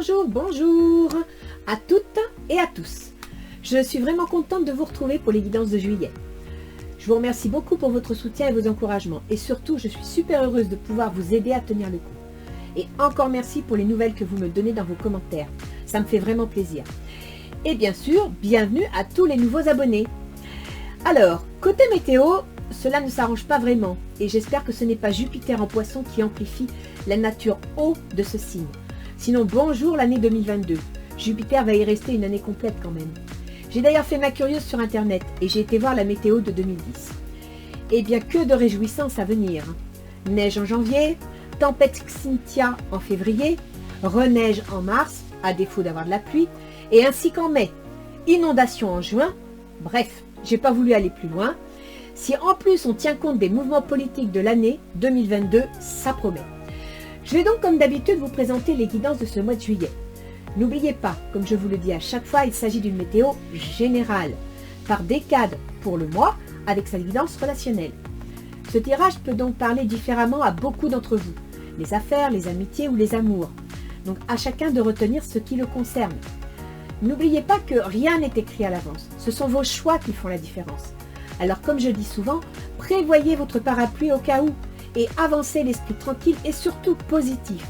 bonjour, bonjour à toutes et à tous. Je suis vraiment contente de vous retrouver pour les guidances de juillet. Je vous remercie beaucoup pour votre soutien et vos encouragements. Et surtout, je suis super heureuse de pouvoir vous aider à tenir le coup. Et encore merci pour les nouvelles que vous me donnez dans vos commentaires. Ça me fait vraiment plaisir. Et bien sûr, bienvenue à tous les nouveaux abonnés. Alors, côté météo, cela ne s'arrange pas vraiment. Et j'espère que ce n'est pas Jupiter en Poisson qui amplifie la nature eau de ce signe. Sinon, bonjour l'année 2022. Jupiter va y rester une année complète quand même. J'ai d'ailleurs fait ma curieuse sur internet et j'ai été voir la météo de 2010. Et bien que de réjouissances à venir. Neige en janvier, tempête Xynthia en février, reneige en mars, à défaut d'avoir de la pluie, et ainsi qu'en mai, inondation en juin. Bref, j'ai pas voulu aller plus loin. Si en plus on tient compte des mouvements politiques de l'année 2022, ça promet. Je vais donc comme d'habitude vous présenter les guidances de ce mois de juillet. N'oubliez pas, comme je vous le dis à chaque fois, il s'agit d'une météo générale, par décade pour le mois, avec sa guidance relationnelle. Ce tirage peut donc parler différemment à beaucoup d'entre vous, les affaires, les amitiés ou les amours. Donc à chacun de retenir ce qui le concerne. N'oubliez pas que rien n'est écrit à l'avance, ce sont vos choix qui font la différence. Alors comme je dis souvent, prévoyez votre parapluie au cas où, et avancez l'esprit tranquille et surtout positif.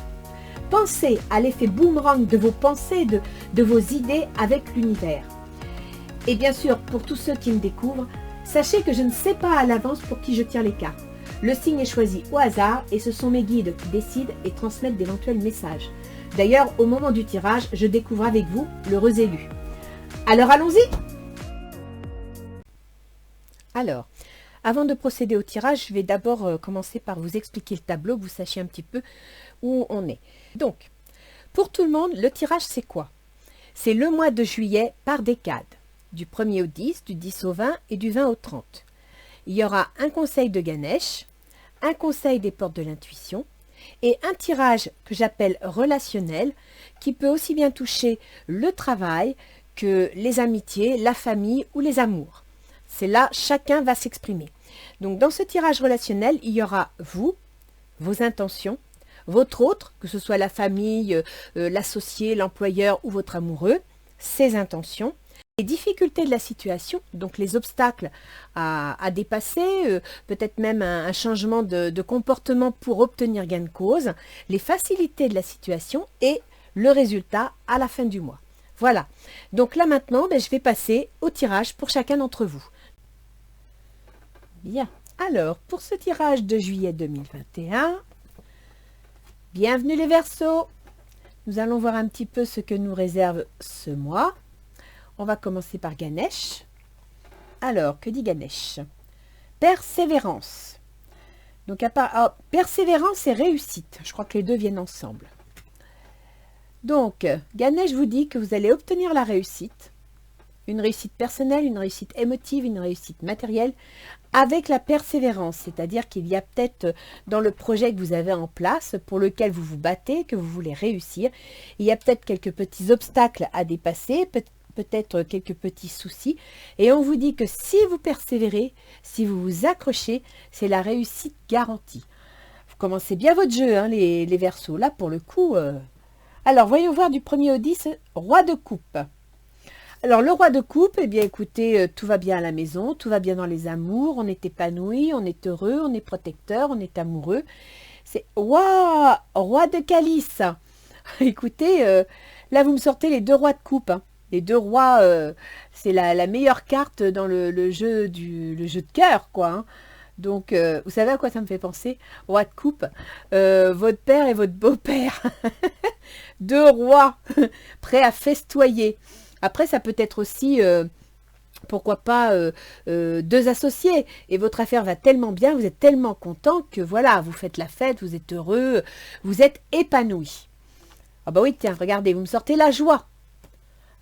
Pensez à l'effet boomerang de vos pensées, de vos idées avec l'univers. Et bien sûr, pour tous ceux qui me découvrent, sachez que je ne sais pas à l'avance pour qui je tire les cartes. Le signe est choisi au hasard et ce sont mes guides qui décident et transmettent d'éventuels messages. D'ailleurs, au moment du tirage, je découvre avec vous l'heureux élu. Alors allons-y! Alors, avant de procéder au tirage, je vais d'abord commencer par vous expliquer le tableau, que vous sachiez un petit peu où on est. Donc, pour tout le monde, le tirage c'est quoi? C'est le mois de juillet par décade, du 1er au 10, du 10 au 20 et du 20 au 30. Il y aura un conseil de Ganesh, un conseil des portes de l'intuition et un tirage que j'appelle relationnel qui peut aussi bien toucher le travail que les amitiés, la famille ou les amours. C'est là, chacun va s'exprimer. Donc, dans ce tirage relationnel, il y aura vous, vos intentions, votre autre, que ce soit la famille, l'associé, l'employeur ou votre amoureux, ses intentions, les difficultés de la situation, donc les obstacles à dépasser, peut-être même un changement de comportement pour obtenir gain de cause, les facilités de la situation et le résultat à la fin du mois. Voilà. Donc là maintenant, je vais passer au tirage pour chacun d'entre vous. Bien. Alors, pour ce tirage de juillet 2021, bienvenue les Verseaux. Nous allons voir un petit peu ce que nous réserve ce mois. On va commencer par Ganesh. Alors, que dit Ganesh? Persévérance. Donc, persévérance et réussite. Je crois que les deux viennent ensemble. Donc, Ganesh vous dit que vous allez obtenir la réussite. Une réussite personnelle, une réussite émotive, une réussite matérielle, avec la persévérance, c'est-à-dire qu'il y a peut-être dans le projet que vous avez en place, pour lequel vous vous battez, que vous voulez réussir, il y a peut-être quelques petits obstacles à dépasser, peut-être quelques petits soucis, et on vous dit que si vous persévérez, si vous vous accrochez, c'est la réussite garantie. Vous commencez bien votre jeu, hein, les Verseaux, là pour le coup. Alors, voyons voir du 1er au 10, roi de coupe. Alors, le roi de coupe, eh bien, écoutez, tout va bien à la maison, tout va bien dans les amours, on est épanoui, on est heureux, on est protecteur, on est amoureux. C'est waouh, roi de calice. Écoutez, là, vous me sortez les deux rois de coupe. Hein. Les deux rois, c'est la meilleure carte dans le jeu de cœur, quoi. Hein. Donc, vous savez à quoi ça me fait penser? Roi de coupe, votre père et votre beau-père. Deux rois prêts à festoyer. Après, ça peut être aussi, pourquoi pas, deux associés. Et votre affaire va tellement bien, vous êtes tellement content que voilà, vous faites la fête, vous êtes heureux, vous êtes épanoui. Ah bah oui, tiens, regardez, vous me sortez la joie.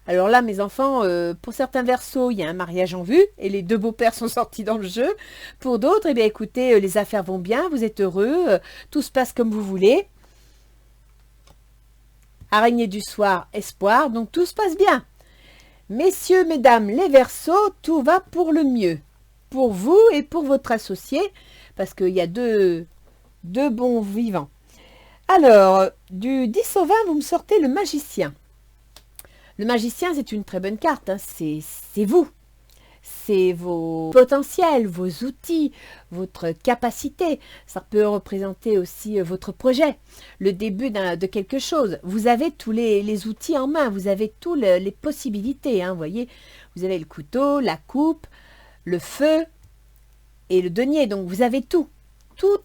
Alors là, mes enfants, pour certains Verseaux, il y a un mariage en vue et les deux beaux-pères sont sortis dans le jeu. Pour d'autres, eh bien, écoutez, les affaires vont bien, vous êtes heureux, tout se passe comme vous voulez. Araignée du soir, espoir, donc tout se passe bien. Messieurs, mesdames, les Verseaux, tout va pour le mieux. Pour vous et pour votre associé, parce qu'il y a deux bons vivants. Alors, du 10 au 20, vous me sortez le magicien. Le magicien, c'est une très bonne carte, hein. C'est vous. C'est vos potentiels, vos outils, votre capacité. Ça peut représenter aussi votre projet, le début de quelque chose. Vous avez tous les outils en main, vous avez toutes les possibilités. Hein, vous voyez, vous avez le couteau, la coupe, le feu et le denier. Donc vous avez tout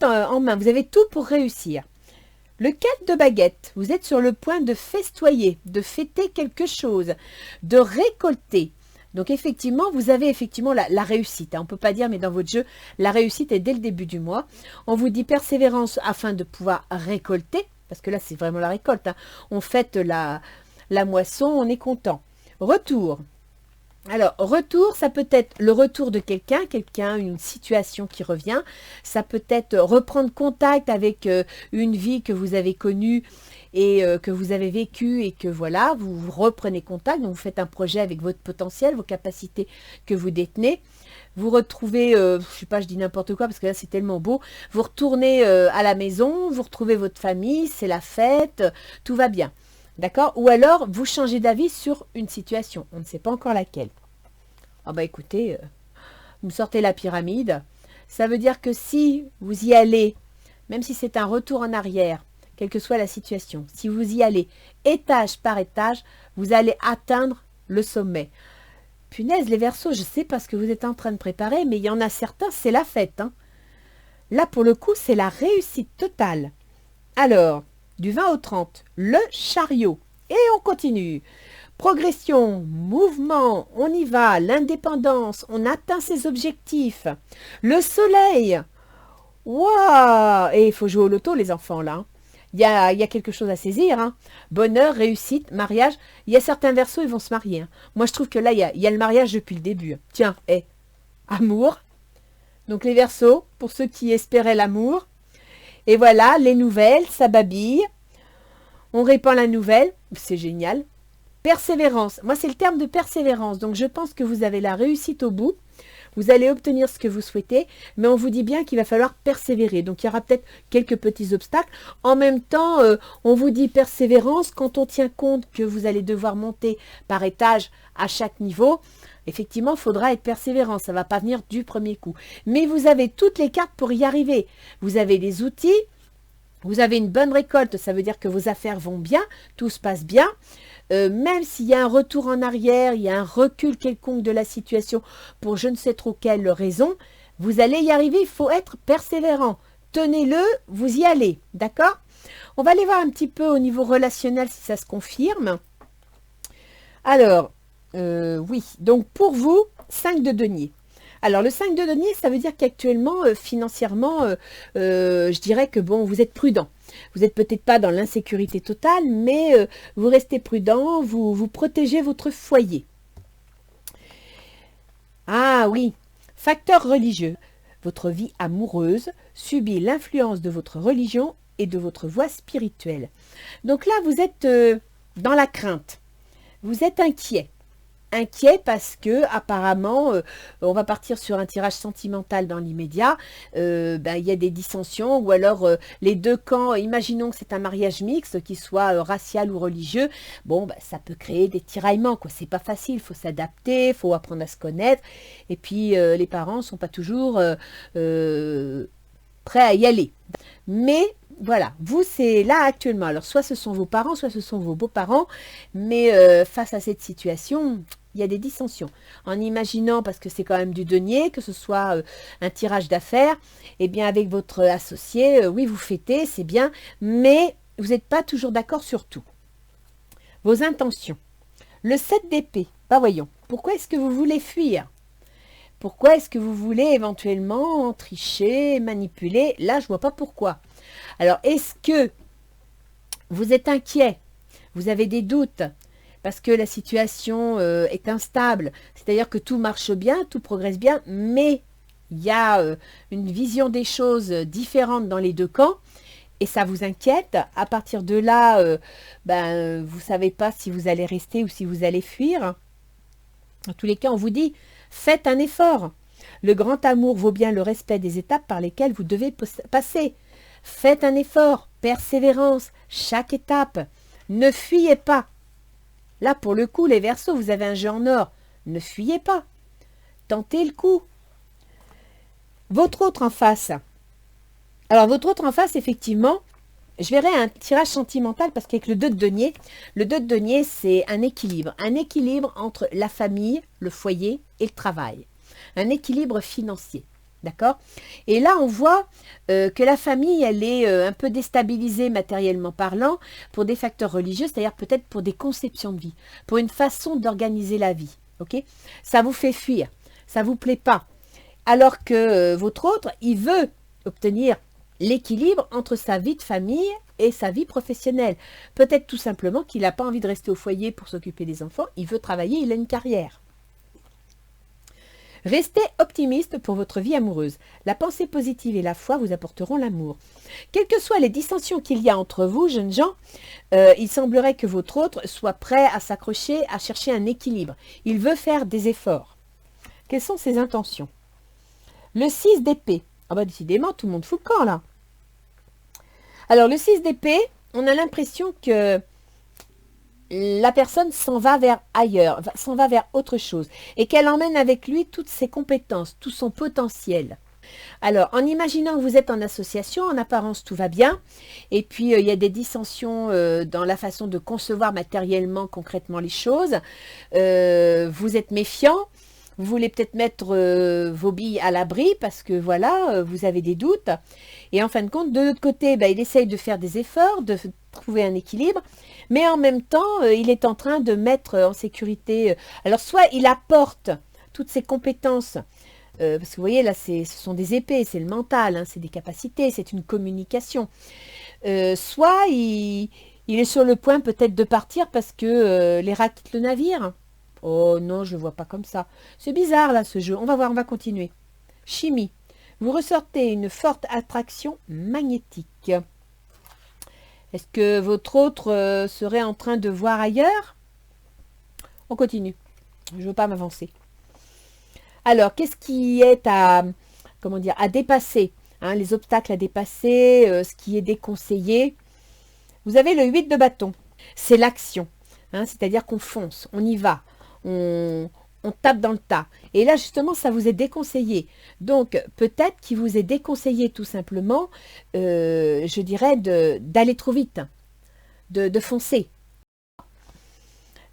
en main. Vous avez tout pour réussir. Le 4 de baguette, vous êtes sur le point de festoyer, de fêter quelque chose, de récolter. Donc effectivement, vous avez effectivement la réussite. Hein. On ne peut pas dire, mais dans votre jeu, la réussite est dès le début du mois. On vous dit persévérance afin de pouvoir récolter, parce que là, c'est vraiment la récolte. Hein. On fête la moisson, on est content. Retour. Alors, retour, ça peut être le retour de quelqu'un, une situation qui revient. Ça peut être reprendre contact avec une vie que vous avez connue et que vous avez vécue et que voilà, vous reprenez contact. Donc, vous faites un projet avec votre potentiel, vos capacités que vous détenez. Vous retrouvez, je sais pas, je dis n'importe quoi parce que là, c'est tellement beau. Vous retournez à la maison, vous retrouvez votre famille, c'est la fête, tout va bien. D'accord? Ou alors, vous changez d'avis sur une situation. On ne sait pas encore laquelle. Ah bah écoutez, vous me sortez la pyramide. Ça veut dire que si vous y allez, même si c'est un retour en arrière, quelle que soit la situation, si vous y allez étage par étage, vous allez atteindre le sommet. Punaise, les Verseaux, je sais pas ce que vous êtes en train de préparer, mais il y en a certains, c'est la fête. Hein. Là, pour le coup, c'est la réussite totale. Alors, du 20 au 30, le chariot. Et on continue. Progression, mouvement, on y va, l'indépendance, on atteint ses objectifs. Le soleil. Waouh! Et il faut jouer au loto, les enfants, là. Il y a quelque chose à saisir. Hein. Bonheur, réussite, mariage. Il y a certains Verseaux, ils vont se marier. Hein. Moi, je trouve que là, il y a le mariage depuis le début. Tiens, amour. Donc, les Verseaux, pour ceux qui espéraient l'amour. Et voilà, les nouvelles, ça babille. On répand la nouvelle, c'est génial. Persévérance, moi c'est le terme de persévérance, donc je pense que vous avez la réussite au bout. Vous allez obtenir ce que vous souhaitez, mais on vous dit bien qu'il va falloir persévérer. Donc il y aura peut-être quelques petits obstacles. En même temps, on vous dit persévérance quand on tient compte que vous allez devoir monter par étage à chaque niveau. Effectivement, il faudra être persévérant, ça ne va pas venir du premier coup. Mais vous avez toutes les cartes pour y arriver. Vous avez des outils, vous avez une bonne récolte, ça veut dire que vos affaires vont bien, tout se passe bien. Même s'il y a un retour en arrière, il y a un recul quelconque de la situation pour je ne sais trop quelle raison, vous allez y arriver, il faut être persévérant. Tenez-le, vous y allez, d'accord? On va aller voir un petit peu au niveau relationnel si ça se confirme. Alors, oui, donc pour vous, 5 de denier. Alors, le 5 de denier, ça veut dire qu'actuellement, financièrement, je dirais que bon, vous êtes prudent. Vous n'êtes peut-être pas dans l'insécurité totale, mais vous restez prudent, vous protégez votre foyer. Ah oui, facteur religieux. Votre vie amoureuse subit l'influence de votre religion et de votre voie spirituelle. Donc là, vous êtes dans la crainte. Vous êtes inquiet. Inquiet parce que apparemment on va partir sur un tirage sentimental dans l'immédiat, il y a des dissensions ou alors les deux camps, imaginons que c'est un mariage mixte qui soit racial ou religieux, bon ça peut créer des tiraillements, quoi. C'est pas facile, il faut s'adapter, il faut apprendre à se connaître et puis les parents sont pas toujours prêts à y aller, mais voilà, vous c'est là actuellement, alors soit ce sont vos parents, soit ce sont vos beaux-parents, mais face à cette situation, il y a des dissensions. En imaginant, parce que c'est quand même du denier, que ce soit un tirage d'affaires, eh bien avec votre associé, oui vous fêtez, c'est bien, mais vous n'êtes pas toujours d'accord sur tout. Vos intentions. Le 7 d'épée, voyons, pourquoi est-ce que vous voulez fuir ? Pourquoi est-ce que vous voulez éventuellement tricher, manipuler ? Là, je ne vois pas pourquoi. Alors, est-ce que vous êtes inquiet? Vous avez des doutes parce que la situation est instable. C'est-à-dire que tout marche bien, tout progresse bien, mais il y a une vision des choses différente dans les deux camps et ça vous inquiète. À partir de là, vous ne savez pas si vous allez rester ou si vous allez fuir. En tous les cas, on vous dit, faites un effort. Le grand amour vaut bien le respect des étapes par lesquelles vous devez passer. Faites un effort, persévérance, chaque étape. Ne fuyez pas. Là, pour le coup, les Verseaux, vous avez un jeu en or. Ne fuyez pas. Tentez le coup. Votre autre en face. Alors, votre autre en face, effectivement, je verrai un tirage sentimental parce qu'avec le 2 de denier, c'est un équilibre. Un équilibre entre la famille, le foyer et le travail. Un équilibre financier. D'accord? Et là, on voit que la famille, elle est un peu déstabilisée matériellement parlant pour des facteurs religieux, c'est-à-dire peut-être pour des conceptions de vie, pour une façon d'organiser la vie. Ok? Ça vous fait fuir, ça ne vous plaît pas. Alors que votre autre, il veut obtenir l'équilibre entre sa vie de famille et sa vie professionnelle. Peut-être tout simplement qu'il n'a pas envie de rester au foyer pour s'occuper des enfants, il veut travailler, il a une carrière. Restez optimiste pour votre vie amoureuse. La pensée positive et la foi vous apporteront l'amour. Quelles que soient les dissensions qu'il y a entre vous, jeunes gens, il semblerait que votre autre soit prêt à s'accrocher, à chercher un équilibre. Il veut faire des efforts. Quelles sont ses intentions? Le 6 d'épée. Ah bah décidément, tout le monde fout le camp là. Alors le 6 d'épée, on a l'impression que la personne s'en va vers ailleurs, s'en va vers autre chose, et qu'elle emmène avec lui toutes ses compétences, tout son potentiel. Alors, en imaginant que vous êtes en association, en apparence tout va bien, et puis il y a des dissensions dans la façon de concevoir matériellement, concrètement les choses, vous êtes méfiant, vous voulez peut-être mettre vos billes à l'abri parce que voilà, vous avez des doutes, et en fin de compte, de l'autre côté, il essaye de faire des efforts, de trouver un équilibre, mais en même temps, il est en train de mettre en sécurité. Alors, soit il apporte toutes ses compétences, parce que vous voyez, là, ce sont des épées, c'est le mental, hein, c'est des capacités, c'est une communication. Soit il est sur le point peut-être de partir parce que les rats quittent le navire. Oh non, je ne le vois pas comme ça. C'est bizarre, là, ce jeu. On va voir, on va continuer. Chimie. Vous ressortez une forte attraction magnétique. Est-ce que votre autre serait en train de voir ailleurs? On continue. Je ne veux pas m'avancer. Alors, qu'est-ce qui est à dépasser, hein, les obstacles à dépasser, ce qui est déconseillé? Vous avez le 8 de bâton. C'est l'action. Hein, c'est-à-dire qu'on fonce, on y va, on tape dans le tas. Et là, justement, ça vous est déconseillé. Donc, peut-être qu'il vous est déconseillé tout simplement, je dirais, d'aller trop vite, de foncer.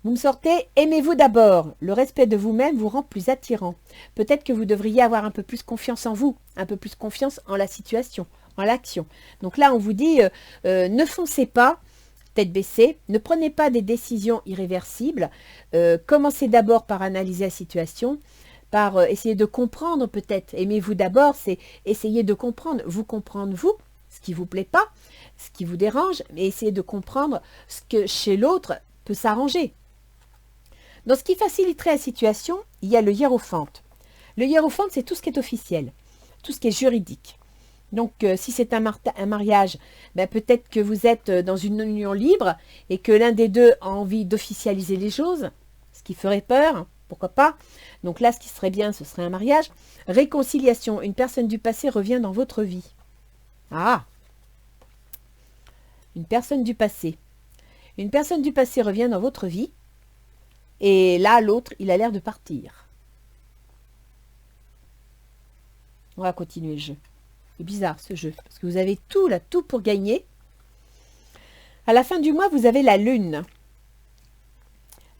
Vous me sortez, aimez-vous d'abord. Le respect de vous-même vous rend plus attirant. Peut-être que vous devriez avoir un peu plus confiance en vous, un peu plus confiance en la situation, en l'action. Donc là, on vous dit, ne foncez pas, tête baissée, ne prenez pas des décisions irréversibles. Commencez d'abord par analyser la situation, par essayer de comprendre peut-être. Aimez-vous d'abord, c'est essayer de comprendre vous, ce qui ne vous plaît pas, ce qui vous dérange, mais essayer de comprendre ce que chez l'autre peut s'arranger. Dans ce qui faciliterait la situation, il y a le hiérophante. Le hiérophante, c'est tout ce qui est officiel, tout ce qui est juridique. Donc, si c'est un mariage, peut-être que vous êtes dans une union libre et que l'un des deux a envie d'officialiser les choses, ce qui ferait peur, pourquoi pas. Donc là, ce qui serait bien, ce serait un mariage. Réconciliation, une personne du passé revient dans votre vie. Ah, une personne du passé. Une personne du passé revient dans votre vie. Et là, l'autre, il a l'air de partir. On va continuer le jeu. C'est bizarre ce jeu, parce que vous avez tout là, tout pour gagner. À la fin du mois, vous avez la lune.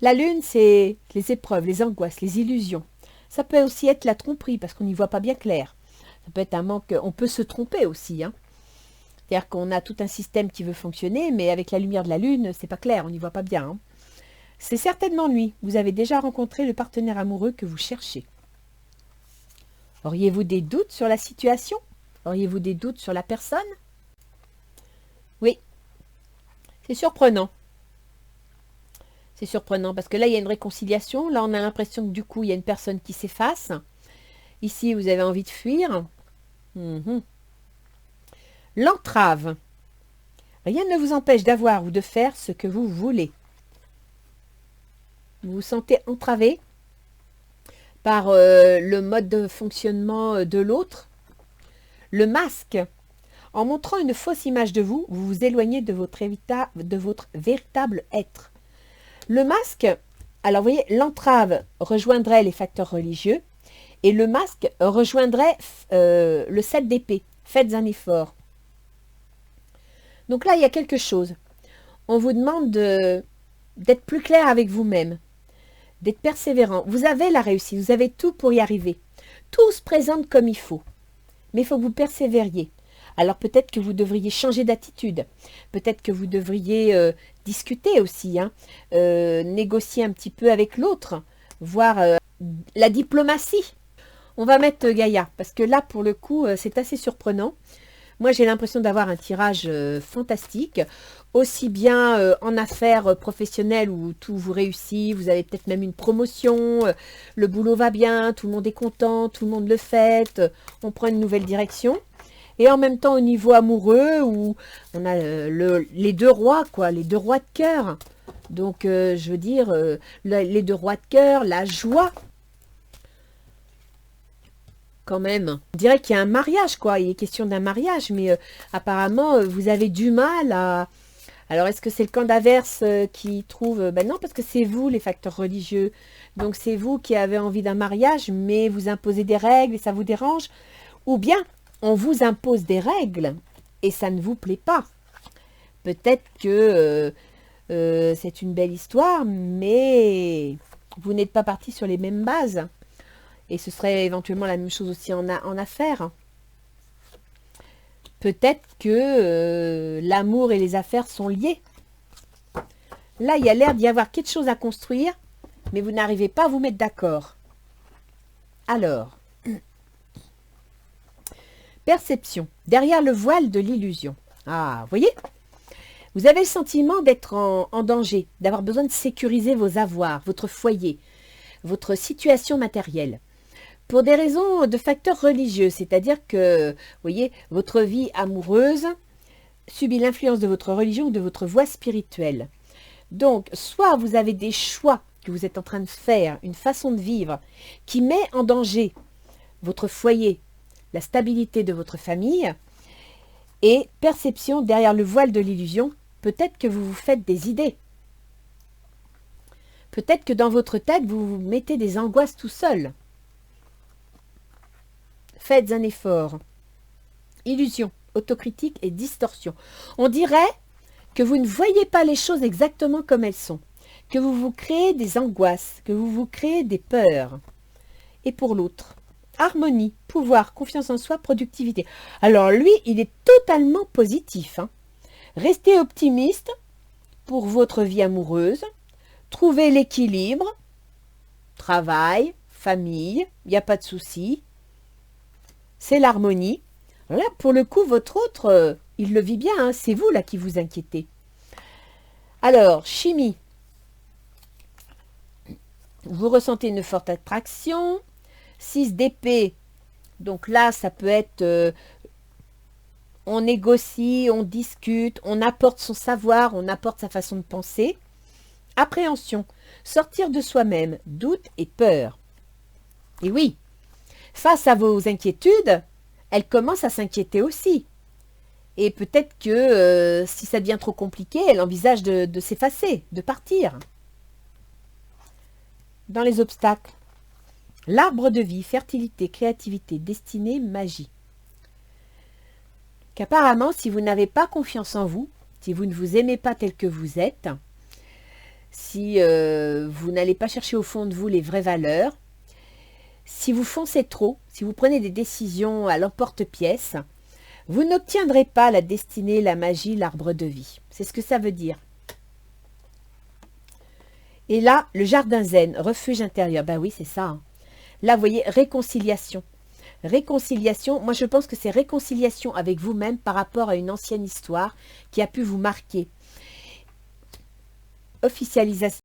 La lune, c'est les épreuves, les angoisses, les illusions. Ça peut aussi être la tromperie, parce qu'on n'y voit pas bien clair. Ça peut être un manque, on peut se tromper aussi. Hein. C'est-à-dire qu'on a tout un système qui veut fonctionner, mais avec la lumière de la lune, c'est pas clair, on n'y voit pas bien. Hein. C'est certainement lui. Vous avez déjà rencontré le partenaire amoureux que vous cherchez. Auriez-vous des doutes sur la situation? Auriez-vous des doutes sur la personne? Oui. C'est surprenant. C'est surprenant parce que là, il y a une réconciliation. Là, on a l'impression que du coup, il y a une personne qui s'efface. Ici, vous avez envie de fuir. L'entrave. Rien ne vous empêche d'avoir ou de faire ce que vous voulez. Vous vous sentez entravé par le mode de fonctionnement de l'autre. Le masque. En montrant une fausse image de vous, vous vous éloignez de votre véritable être. Le masque, alors vous voyez, l'entrave rejoindrait les facteurs religieux et le masque rejoindrait le 7 d'épée. Faites un effort. Donc là, il y a quelque chose. On vous demande d'être plus clair avec vous-même, d'être persévérant. Vous avez la réussite, vous avez tout pour y arriver. Tout se présente comme il faut, mais il faut que vous persévériez. Alors peut-être que vous devriez changer d'attitude, peut-être que vous devriez discuter aussi, hein, négocier un petit peu avec l'autre, voir la diplomatie. On va mettre Gaïa, parce que là, pour le coup, c'est assez surprenant. Moi, j'ai l'impression d'avoir un tirage fantastique, aussi bien en affaires professionnelles où tout vous réussit, vous avez peut-être même une promotion, le boulot va bien, tout le monde est content, tout le monde le fête, on prend une nouvelle direction. Et en même temps, au niveau amoureux, où on a les deux rois, quoi, les deux rois de cœur. Donc, je veux dire, les deux rois de cœur, la joie, quand même. On dirait qu'il y a un mariage, quoi. Il est question d'un mariage, mais apparemment, vous avez du mal à... Alors, est-ce que c'est le camp d'inverse qui trouve... Ben non, parce que c'est vous, les facteurs religieux. Donc, c'est vous qui avez envie d'un mariage, mais vous imposez des règles et ça vous dérange. Ou bien, on vous impose des règles et ça ne vous plaît pas. Peut-être que c'est une belle histoire, mais vous n'êtes pas parti sur les mêmes bases. Et ce serait éventuellement la même chose aussi en affaires. Peut-être que l'amour et les affaires sont liés. Là, il y a l'air d'y avoir quelque chose à construire, mais vous n'arrivez pas à vous mettre d'accord. Alors, perception, derrière le voile de l'illusion. Ah, vous voyez? Vous avez le sentiment d'être en danger, d'avoir besoin de sécuriser vos avoirs, votre foyer, votre situation matérielle. Pour des raisons de facteurs religieux, c'est-à-dire que, vous voyez, votre vie amoureuse subit l'influence de votre religion ou de votre voie spirituelle. Donc, soit vous avez des choix que vous êtes en train de faire, une façon de vivre qui met en danger votre foyer, la stabilité de votre famille, et perception derrière le voile de l'illusion, peut-être que vous vous faites des idées. Peut-être que dans votre tête, vous vous mettez des angoisses tout seul. Faites un effort. Illusion, autocritique et distorsion. On dirait que vous ne voyez pas les choses exactement comme elles sont, que vous vous créez des angoisses, que vous vous créez des peurs. Et pour l'autre, harmonie, pouvoir, confiance en soi, productivité. Alors lui, il est totalement positif. Hein. Restez optimiste pour votre vie amoureuse, trouvez l'équilibre, travail, famille, il n'y a pas de souci. C'est l'harmonie. Là, pour le coup, votre autre, il le vit bien, hein, c'est vous là qui vous inquiétez. Alors, chimie. Vous ressentez une forte attraction. 6 d'épée. Donc là, ça peut être... on négocie, on discute, on apporte son savoir, on apporte sa façon de penser. Appréhension. Sortir de soi-même. Doute et peur. Et oui, face à vos inquiétudes, elle commence à s'inquiéter aussi. Et peut-être que si ça devient trop compliqué, elle envisage de s'effacer, de partir. Dans les obstacles, l'arbre de vie, fertilité, créativité, destinée, magie. Qu'apparemment, si vous n'avez pas confiance en vous, si vous ne vous aimez pas tel que vous êtes, si vous n'allez pas chercher au fond de vous les vraies valeurs, si vous foncez trop, si vous prenez des décisions à l'emporte-pièce, vous n'obtiendrez pas la destinée, la magie, l'arbre de vie. C'est ce que ça veut dire. Et là, le jardin zen, refuge intérieur. Ben oui, c'est ça. Hein. Là, vous voyez, réconciliation. Réconciliation, moi je pense que c'est réconciliation avec vous-même par rapport à une ancienne histoire qui a pu vous marquer. Officialisation.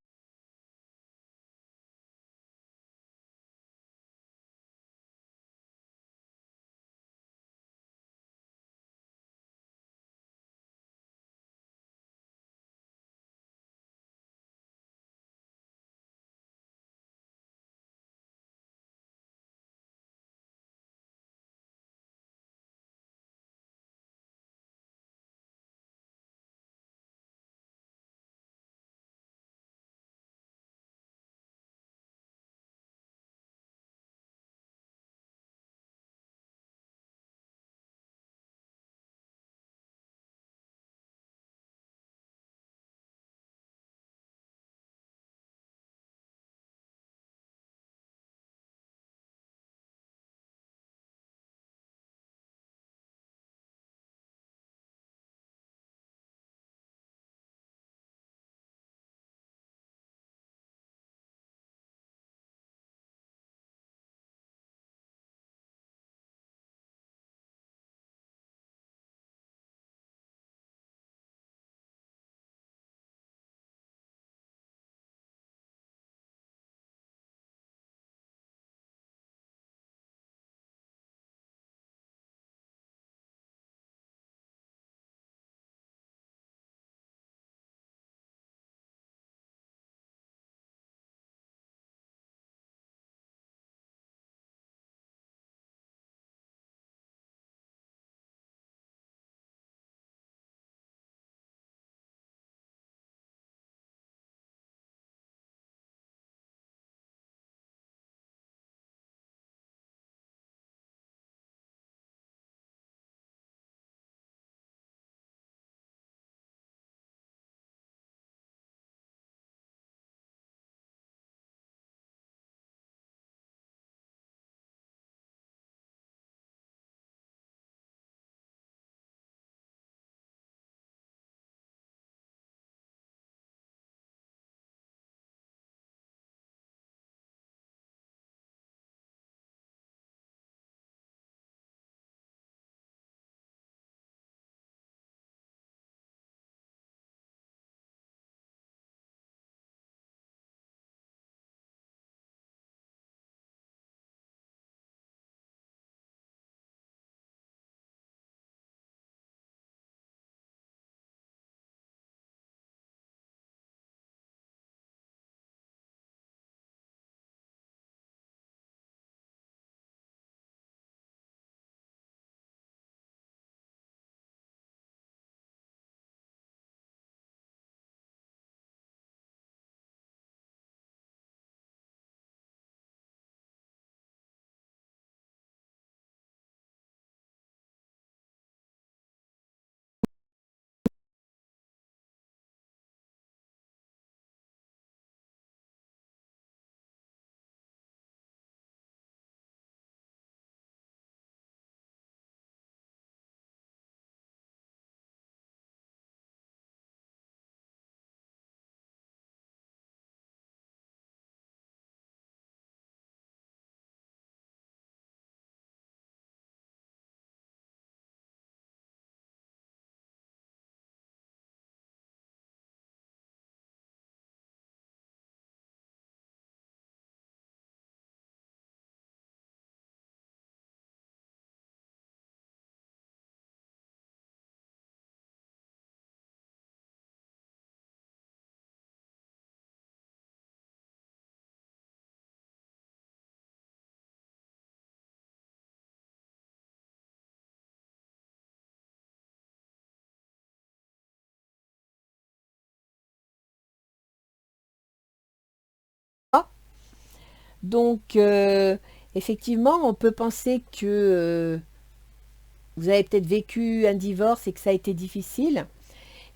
Donc, effectivement, on peut penser que vous avez peut-être vécu un divorce et que ça a été difficile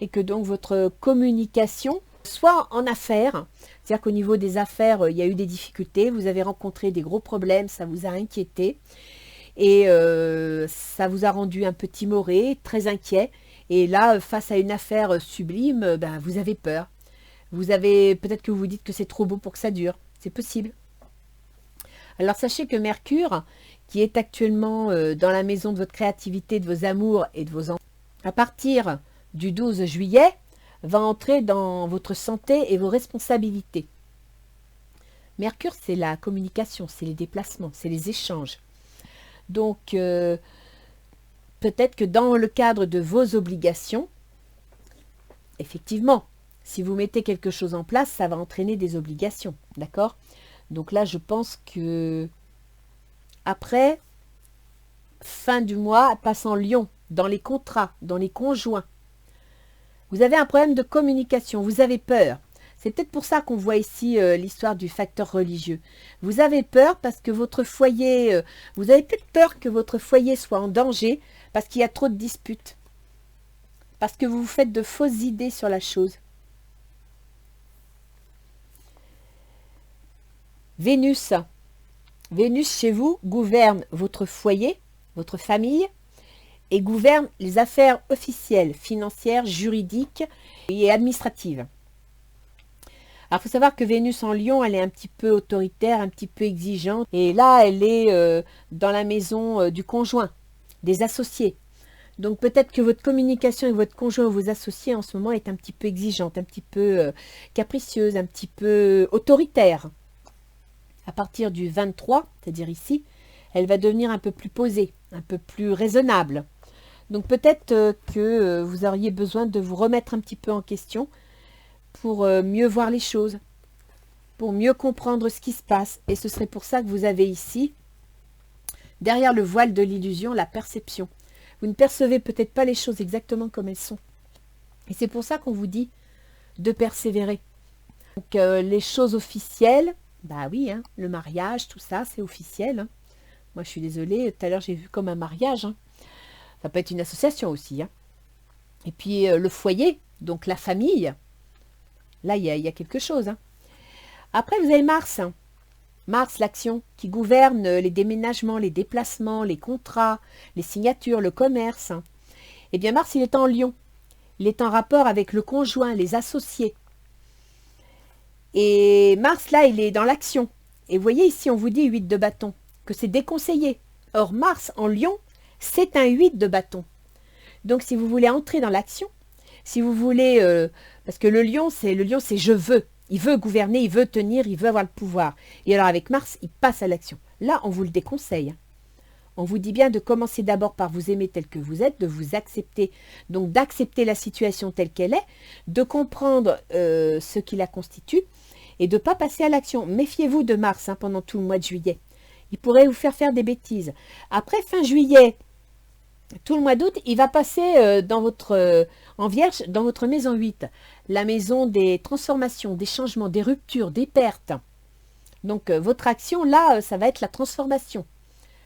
et que donc votre communication, soit en affaires, c'est-à-dire qu'au niveau des affaires, il y a eu des difficultés, vous avez rencontré des gros problèmes, ça vous a inquiété et ça vous a rendu un peu timoré, très inquiet. Et là, face à une affaire sublime, ben, vous avez peur. Vous avez peut-être que vous vous dites que c'est trop beau pour que ça dure. C'est possible. Alors sachez que Mercure, qui est actuellement dans la maison de votre créativité, de vos amours et de vos enfants, à partir du 12 juillet, va entrer dans votre santé et vos responsabilités. Mercure, c'est la communication, c'est les déplacements, c'est les échanges. Donc, peut-être que dans le cadre de vos obligations, effectivement, si vous mettez quelque chose en place, ça va entraîner des obligations, d'accord? Donc là, je pense que après, fin du mois, passe en Lion, dans les contrats, dans les conjoints. Vous avez un problème de communication, vous avez peur. C'est peut-être pour ça qu'on voit ici l'histoire du facteur religieux. Vous avez peur parce que votre foyer, vous avez peut-être peur que votre foyer soit en danger parce qu'il y a trop de disputes. Parce que vous vous faites de fausses idées sur la chose. Vénus. Vénus chez vous gouverne votre foyer, votre famille, et gouverne les affaires officielles, financières, juridiques et administratives. Alors, il faut savoir que Vénus en Lion, elle est un petit peu autoritaire, un petit peu exigeante. Et là, elle est dans la maison du conjoint, des associés. Donc, peut-être que votre communication avec votre conjoint ou vos associés en ce moment est un petit peu exigeante, un petit peu capricieuse, un petit peu autoritaire. À partir du 23, c'est-à-dire ici, elle va devenir un peu plus posée, un peu plus raisonnable. Donc, peut-être que vous auriez besoin de vous remettre un petit peu en question pour mieux voir les choses, pour mieux comprendre ce qui se passe. Et ce serait pour ça que vous avez ici, derrière le voile de l'illusion, la perception. Vous ne percevez peut-être pas les choses exactement comme elles sont. Et c'est pour ça qu'on vous dit de persévérer. Donc les choses officielles, bah oui, hein, le mariage, tout ça, c'est officiel. Hein. Moi, je suis désolée, tout à l'heure, j'ai vu comme un mariage. Hein. Ça peut être une association aussi. Hein. Et puis le foyer, donc la famille. Là, il y a quelque chose. Hein. Après, vous avez Mars. Hein. Mars, l'action, qui gouverne les déménagements, les déplacements, les contrats, les signatures, le commerce. Hein. Eh bien, Mars, il est en Lion. Il est en rapport avec le conjoint, les associés. Et Mars, là, il est dans l'action. Et vous voyez ici, on vous dit 8 de bâton, que c'est déconseillé. Or, Mars en Lion, c'est un 8 de bâton. Donc, si vous voulez entrer dans l'action, si vous voulez... parce que le lion, c'est je veux. Il veut gouverner, il veut tenir, il veut avoir le pouvoir. Et alors, avec Mars, il passe à l'action. Là, on vous le déconseille. On vous dit bien de commencer d'abord par vous aimer tel que vous êtes, de vous accepter. Donc, d'accepter la situation telle qu'elle est, de comprendre ce qui la constitue et de ne pas passer à l'action. Méfiez-vous de Mars hein, pendant tout le mois de juillet. Il pourrait vous faire des bêtises. Après, fin juillet, tout le mois d'août, il va passer en Vierge dans votre maison 8, la maison des transformations, des changements, des ruptures, des pertes. Donc, votre action, là, ça va être la transformation.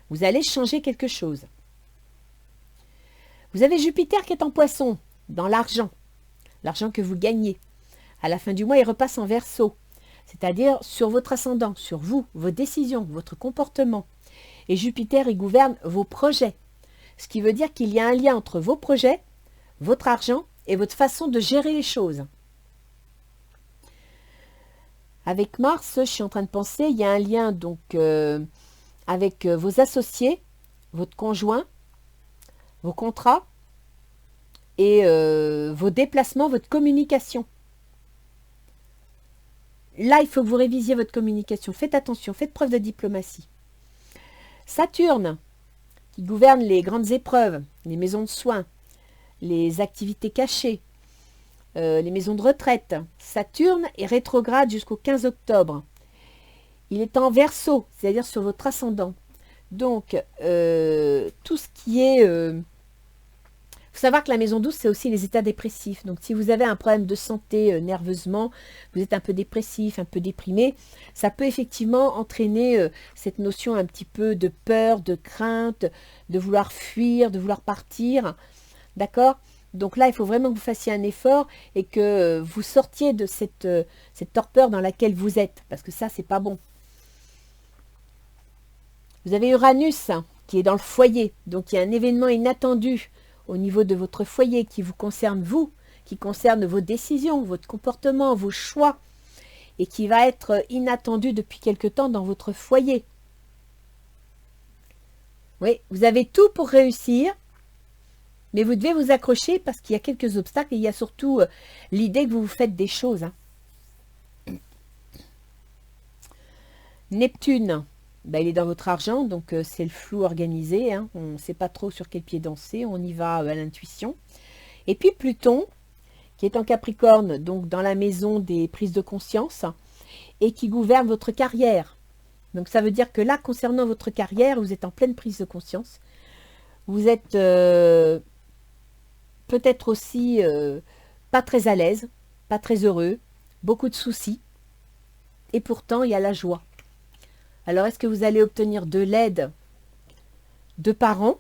Vous allez changer quelque chose. Vous avez Jupiter qui est en Poisson, dans l'argent que vous gagnez. À la fin du mois, il repasse en Verseau, c'est-à-dire sur votre ascendant, sur vous, vos décisions, votre comportement. Et Jupiter, il gouverne vos projets. Ce qui veut dire qu'il y a un lien entre vos projets, votre argent et votre façon de gérer les choses. Avec Mars, je suis en train de penser, il y a un lien donc avec vos associés, votre conjoint, vos contrats et vos déplacements, votre communication. Là, il faut que vous révisiez votre communication. Faites attention, faites preuve de diplomatie. Saturne, qui gouverne les grandes épreuves, les maisons de soins, les activités cachées, les maisons de retraite. Saturne est rétrograde jusqu'au 15 octobre. Il est en Verseau, c'est-à-dire sur votre ascendant. Donc, tout ce qui est faut savoir que la maison 12, c'est aussi les états dépressifs. Donc, si vous avez un problème de santé nerveusement, vous êtes un peu dépressif, un peu déprimé, ça peut effectivement entraîner cette notion un petit peu de peur, de crainte, de vouloir fuir, de vouloir partir. D'accord? Donc là, il faut vraiment que vous fassiez un effort et que vous sortiez de cette torpeur dans laquelle vous êtes. Parce que ça, c'est pas bon. Vous avez Uranus qui est dans le foyer. Donc, il y a un événement inattendu au niveau de votre foyer qui vous concerne vous, qui concerne vos décisions, votre comportement, vos choix, et qui va être inattendu depuis quelque temps dans votre foyer. Oui, vous avez tout pour réussir, mais vous devez vous accrocher parce qu'il y a quelques obstacles et il y a surtout l'idée que vous vous faites des choses. Neptune, ben, il est dans votre argent, donc c'est le flou organisé. Hein. On ne sait pas trop sur quel pied danser, on y va à l'intuition. Et puis Pluton, qui est en Capricorne, donc dans la maison des prises de conscience, et qui gouverne votre carrière. Donc ça veut dire que là, concernant votre carrière, vous êtes en pleine prise de conscience. Vous êtes peut-être aussi pas très à l'aise, pas très heureux, beaucoup de soucis. Et pourtant, il y a la joie. Alors, est-ce que vous allez obtenir de l'aide de parents?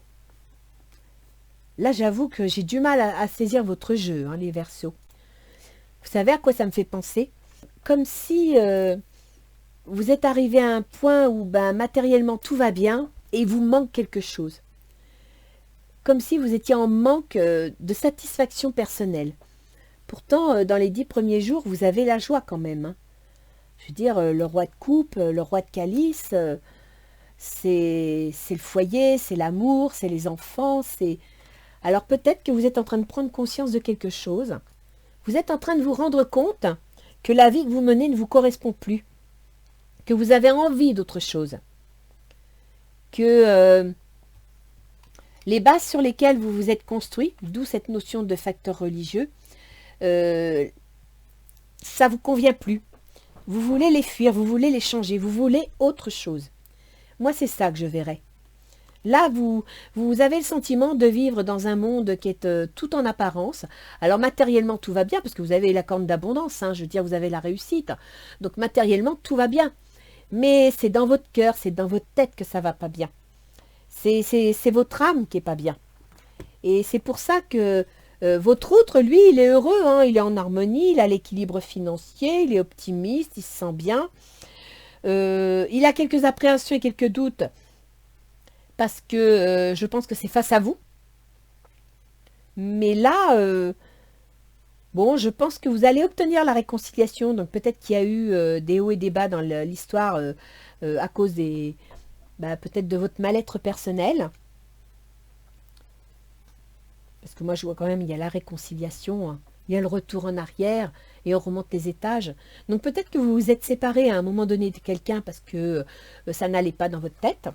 Là, j'avoue que j'ai du mal à saisir votre jeu, hein, les Verseaux. Vous savez à quoi ça me fait penser? Comme si vous êtes arrivé à un point où ben, matériellement tout va bien et il vous manque quelque chose. Comme si vous étiez en manque de satisfaction personnelle. Pourtant, dans les 10 premiers jours, vous avez la joie quand même. Hein. Je veux dire, le roi de coupe, le roi de calice, c'est le foyer, c'est l'amour, c'est les enfants, c'est... Alors peut-être que vous êtes en train de prendre conscience de quelque chose. Vous êtes en train de vous rendre compte que la vie que vous menez ne vous correspond plus. Que vous avez envie d'autre chose. Que les bases sur lesquelles vous vous êtes construit, d'où cette notion de facteur religieux, ça ne vous convient plus. Vous voulez les fuir, vous voulez les changer, vous voulez autre chose. Moi, c'est ça que je verrais. Là, vous avez le sentiment de vivre dans un monde qui est tout en apparence. Alors, matériellement, tout va bien, parce que vous avez la corne d'abondance, hein, je veux dire, vous avez la réussite. Donc, matériellement, tout va bien. Mais c'est dans votre cœur, c'est dans votre tête que ça ne va pas bien. C'est votre âme qui n'est pas bien. Et c'est pour ça que votre outre, lui, il est heureux, hein, il est en harmonie, il a l'équilibre financier, il est optimiste, il se sent bien. Il a quelques appréhensions et quelques doutes parce que je pense que c'est face à vous. Mais là, bon, je pense que vous allez obtenir la réconciliation. Donc peut-être qu'il y a eu des hauts et des bas dans l'histoire à cause des, peut-être de votre mal-être personnel. Parce que moi, je vois quand même, il y a la réconciliation, hein. Il y a le retour en arrière et on remonte les étages. Donc peut-être que vous vous êtes séparés à un moment donné de quelqu'un parce que ça n'allait pas dans votre tête.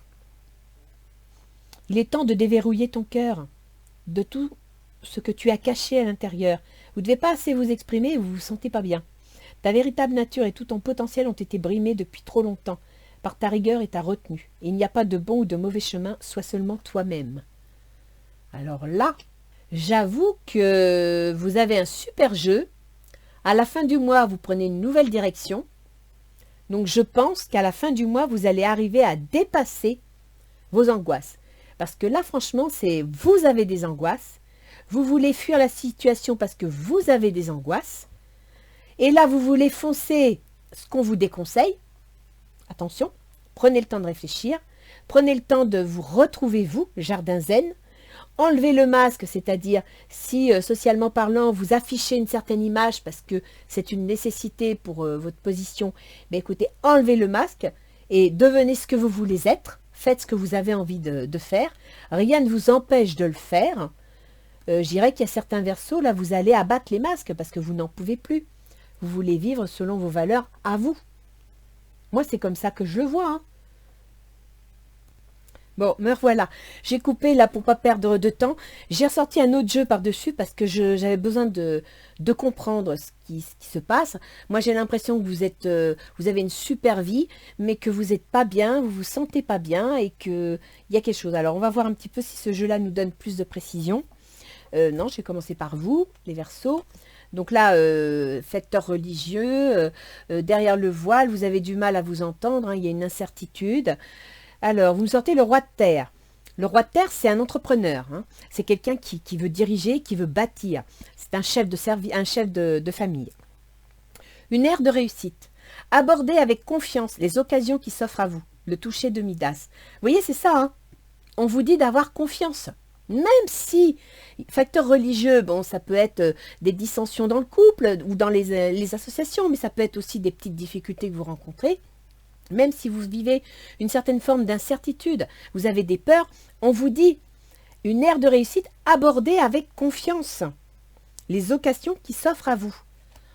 Il est temps de déverrouiller ton cœur de tout ce que tu as caché à l'intérieur. Vous ne devez pas assez vous exprimer et vous ne vous sentez pas bien. Ta véritable nature et tout ton potentiel ont été brimés depuis trop longtemps par ta rigueur et ta retenue. Et il n'y a pas de bon ou de mauvais chemin, sois seulement toi-même. Alors là, j'avoue que vous avez un super jeu. À la fin du mois, vous prenez une nouvelle direction. Donc, je pense qu'à la fin du mois, vous allez arriver à dépasser vos angoisses. Parce que là, franchement, c'est vous avez des angoisses. Vous voulez fuir la situation parce que vous avez des angoisses. Et là, vous voulez foncer ce qu'on vous déconseille. Attention, prenez le temps de réfléchir. Prenez le temps de vous retrouver, vous, jardin zen. Enlevez le masque, c'est-à-dire si socialement parlant vous affichez une certaine image parce que c'est une nécessité pour votre position, mais écoutez, enlevez le masque et devenez ce que vous voulez être, faites ce que vous avez envie de faire, rien ne vous empêche de le faire. Je dirais qu'il y a certains Verseaux, là vous allez abattre les masques parce que vous n'en pouvez plus. Vous voulez vivre selon vos valeurs à vous. Moi c'est comme ça que je le vois, hein. Bon, me revoilà. J'ai coupé là pour pas perdre de temps. J'ai ressorti un autre jeu par-dessus parce que j'avais besoin de comprendre ce qui se passe. Moi, j'ai l'impression que vous avez une super vie, mais que vous n'êtes pas bien, vous vous sentez pas bien et qu'il y a quelque chose. Alors, on va voir un petit peu si ce jeu-là nous donne plus de précision. Non, je vais commencer par vous, les Verseaux. Donc là, facteur religieux, derrière le voile, vous avez du mal à vous entendre, hein, il y a une incertitude. Alors, vous me sortez le roi de terre. Le roi de terre, c'est un entrepreneur. Hein. C'est quelqu'un qui veut diriger, qui veut bâtir. C'est un chef de famille. Une ère de réussite. Abordez avec confiance les occasions qui s'offrent à vous. Le toucher de Midas. Vous voyez, c'est ça. Hein. On vous dit d'avoir confiance. Même si, facteur religieux, bon, ça peut être des dissensions dans le couple ou dans les associations, mais ça peut être aussi des petites difficultés que vous rencontrez. Même si vous vivez une certaine forme d'incertitude, vous avez des peurs, on vous dit une ère de réussite abordée avec confiance. Les occasions qui s'offrent à vous.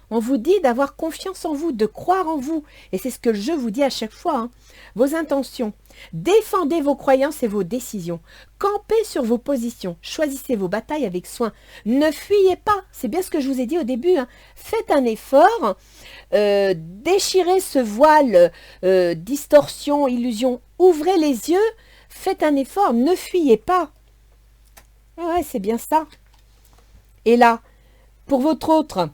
On vous dit d'avoir confiance en vous, de croire en vous. Et c'est ce que je vous dis à chaque fois. Hein. Vos intentions. Défendez vos croyances et vos décisions. Campez sur vos positions. Choisissez vos batailles avec soin. Ne fuyez pas. C'est bien ce que je vous ai dit au début. Hein. Faites un effort. Déchirez ce voile, distorsion, illusion. Ouvrez les yeux. Faites un effort. Ne fuyez pas. Ouais, c'est bien ça. Et là, pour votre autre...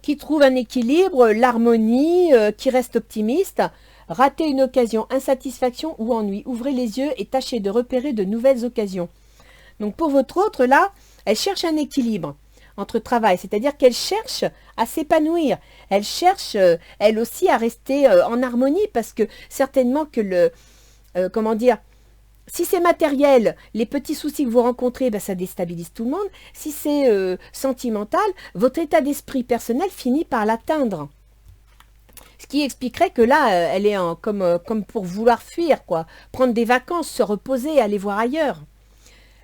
qui trouve un équilibre, l'harmonie, qui reste optimiste, ratez une occasion, insatisfaction ou ennui. Ouvrez les yeux et tâchez de repérer de nouvelles occasions. Donc pour votre autre, là, elle cherche un équilibre entre travail, c'est-à-dire qu'elle cherche à s'épanouir. Elle cherche, elle aussi, à rester en harmonie parce que certainement que comment dire, si c'est matériel, les petits soucis que vous rencontrez, ben, ça déstabilise tout le monde. Si c'est sentimental, votre état d'esprit personnel finit par l'atteindre. Ce qui expliquerait que là, elle est comme pour vouloir fuir, quoi. Prendre des vacances, se reposer, aller voir ailleurs.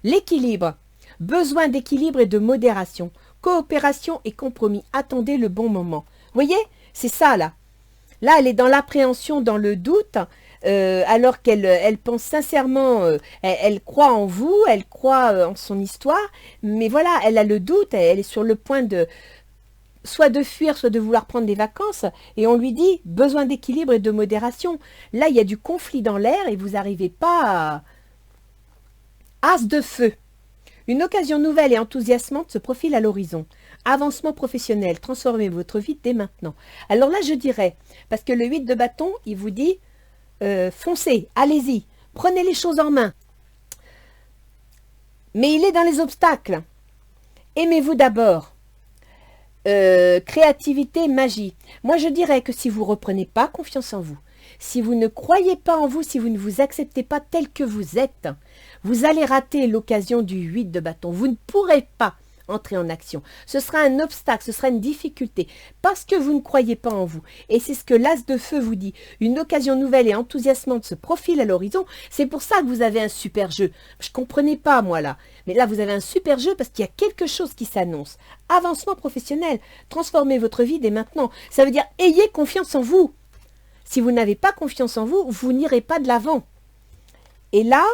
L'équilibre. Besoin d'équilibre et de modération. Coopération et compromis. Attendez le bon moment. Vous voyez, c'est ça, là. Là, elle est dans l'appréhension, dans le doute. Alors qu'elle pense sincèrement, elle croit en vous, elle croit en son histoire, mais voilà, elle a le doute, elle est sur le point de soit de fuir, soit de vouloir prendre des vacances, et on lui dit besoin d'équilibre et de modération. Là, il y a du conflit dans l'air et vous n'arrivez pas à... As de feu. Une occasion nouvelle et enthousiasmante se profile à l'horizon. Avancement professionnel, transformez votre vie dès maintenant. Alors là, je dirais, parce que le 8 de bâton, il vous dit foncez, allez-y, prenez les choses en main. Mais il est dans les obstacles. Aimez-vous d'abord. Créativité, magie. Moi, je dirais que si vous ne reprenez pas confiance en vous, si vous ne croyez pas en vous, si vous ne vous acceptez pas tel que vous êtes, vous allez rater l'occasion du 8 de bâton. Vous ne pourrez pas entrer en action. Ce sera un obstacle, ce sera une difficulté, parce que vous ne croyez pas en vous. Et c'est ce que l'as de feu vous dit. Une occasion nouvelle et enthousiasmante se profile à l'horizon. C'est pour ça que vous avez un super jeu. Je ne comprenais pas, moi, là. Mais là, vous avez un super jeu parce qu'il y a quelque chose qui s'annonce. Avancement professionnel. Transformez votre vie dès maintenant. Ça veut dire, ayez confiance en vous. Si vous n'avez pas confiance en vous, vous n'irez pas de l'avant. Et là,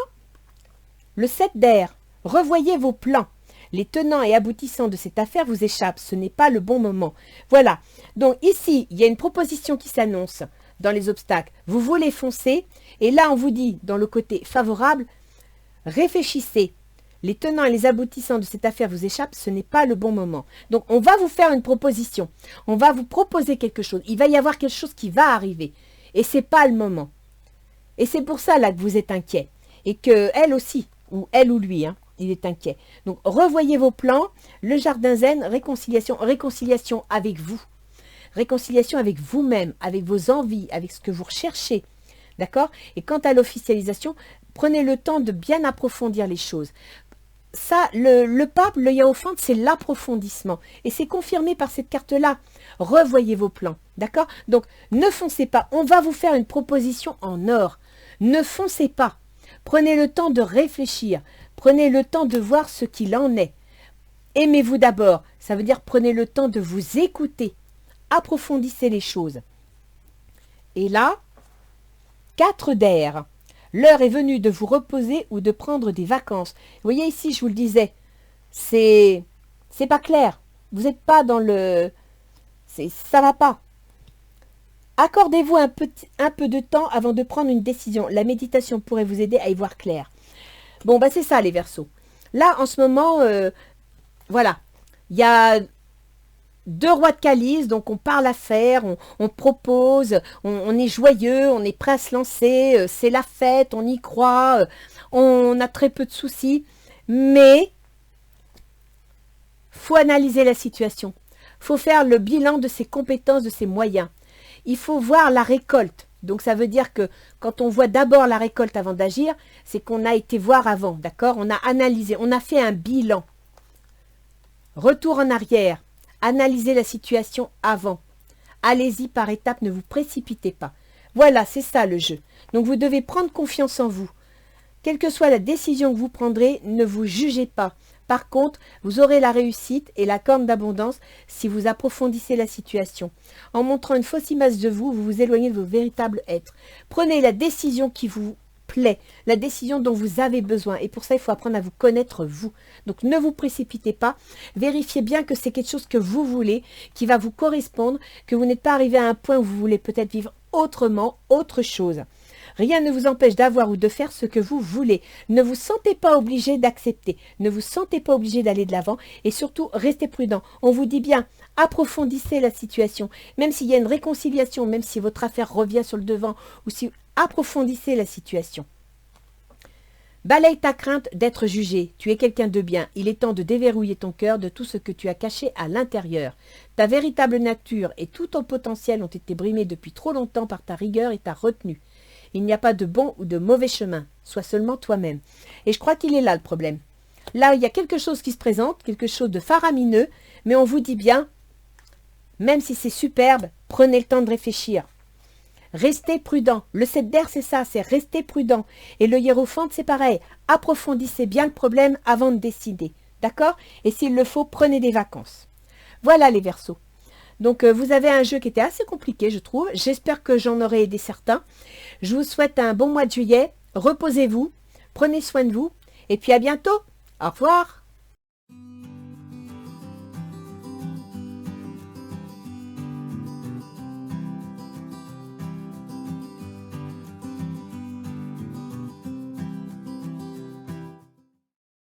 le 7 d'air. Revoyez vos plans. Les tenants et aboutissants de cette affaire vous échappent. Ce n'est pas le bon moment. Voilà. Donc ici, il y a une proposition qui s'annonce dans les obstacles. Vous voulez foncer. Et là, on vous dit, dans le côté favorable, réfléchissez. Les tenants et les aboutissants de cette affaire vous échappent. Ce n'est pas le bon moment. Donc, on va vous faire une proposition. On va vous proposer quelque chose. Il va y avoir quelque chose qui va arriver. Et ce n'est pas le moment. Et c'est pour ça là que vous êtes inquiet. Et que elle aussi, ou elle ou lui, hein, il est inquiet. Donc, revoyez vos plans. Le jardin zen, réconciliation. Réconciliation avec vous. Réconciliation avec vous-même, avec vos envies, avec ce que vous recherchez. D'accord? Et quant à l'officialisation, prenez le temps de bien approfondir les choses. Ça, le pape, le hiérophante, c'est l'approfondissement. Et c'est confirmé par cette carte-là. Revoyez vos plans. D'accord? Donc, ne foncez pas. On va vous faire une proposition en or. Ne foncez pas. Prenez le temps de réfléchir. Prenez le temps de voir ce qu'il en est. Aimez-vous d'abord. Ça veut dire prenez le temps de vous écouter. Approfondissez les choses. Et là, 4 d'air. L'heure est venue de vous reposer ou de prendre des vacances. Vous voyez ici, je vous le disais, c'est pas clair. Vous n'êtes pas dans le... ça va pas. Accordez-vous un peu de temps avant de prendre une décision. La méditation pourrait vous aider à y voir clair. Bon, bah c'est ça les Verseaux. Là, en ce moment, voilà, il y a 2 rois de calice, donc on parle affaires, on propose, on est joyeux, on est prêt à se lancer, c'est la fête, on y croit, on a très peu de soucis, mais faut analyser la situation, faut faire le bilan de ses compétences, de ses moyens, il faut voir la récolte. Donc ça veut dire que quand on voit d'abord la récolte avant d'agir, c'est qu'on a été voir avant, d'accord? On a analysé, on a fait un bilan. Retour en arrière, analysez la situation avant. Allez-y par étapes, ne vous précipitez pas. Voilà, c'est ça le jeu. Donc vous devez prendre confiance en vous. Quelle que soit la décision que vous prendrez, ne vous jugez pas. Par contre, vous aurez la réussite et la corne d'abondance si vous approfondissez la situation. En montrant une fausse image de vous, vous vous éloignez de vos véritables êtres. Prenez la décision qui vous plaît, la décision dont vous avez besoin. Et pour ça, il faut apprendre à vous connaître vous. Donc ne vous précipitez pas. Vérifiez bien que c'est quelque chose que vous voulez, qui va vous correspondre, que vous n'êtes pas arrivé à un point où vous voulez peut-être vivre autrement, autre chose. Rien ne vous empêche d'avoir ou de faire ce que vous voulez. Ne vous sentez pas obligé d'accepter. Ne vous sentez pas obligé d'aller de l'avant. Et surtout, restez prudent. On vous dit bien, approfondissez la situation. Même s'il y a une réconciliation, même si votre affaire revient sur le devant, ou si approfondissez la situation. Balaye ta crainte d'être jugé. Tu es quelqu'un de bien. Il est temps de déverrouiller ton cœur de tout ce que tu as caché à l'intérieur. Ta véritable nature et tout ton potentiel ont été brimés depuis trop longtemps par ta rigueur et ta retenue. Il n'y a pas de bon ou de mauvais chemin. Sois seulement toi-même. Et je crois qu'il est là le problème. Là, il y a quelque chose qui se présente, quelque chose de faramineux, mais on vous dit bien, même si c'est superbe, prenez le temps de réfléchir. Restez prudent. Le 7 d'air, c'est ça, c'est rester prudent. Et le hiérophante, c'est pareil. Approfondissez bien le problème avant de décider. D'accord? Et s'il le faut, prenez des vacances. Voilà les Verseaux. Donc, vous avez un jeu qui était assez compliqué, je trouve. J'espère que j'en aurai aidé certains. Je vous souhaite un bon mois de juillet. Reposez-vous. Prenez soin de vous. Et puis, à bientôt. Au revoir.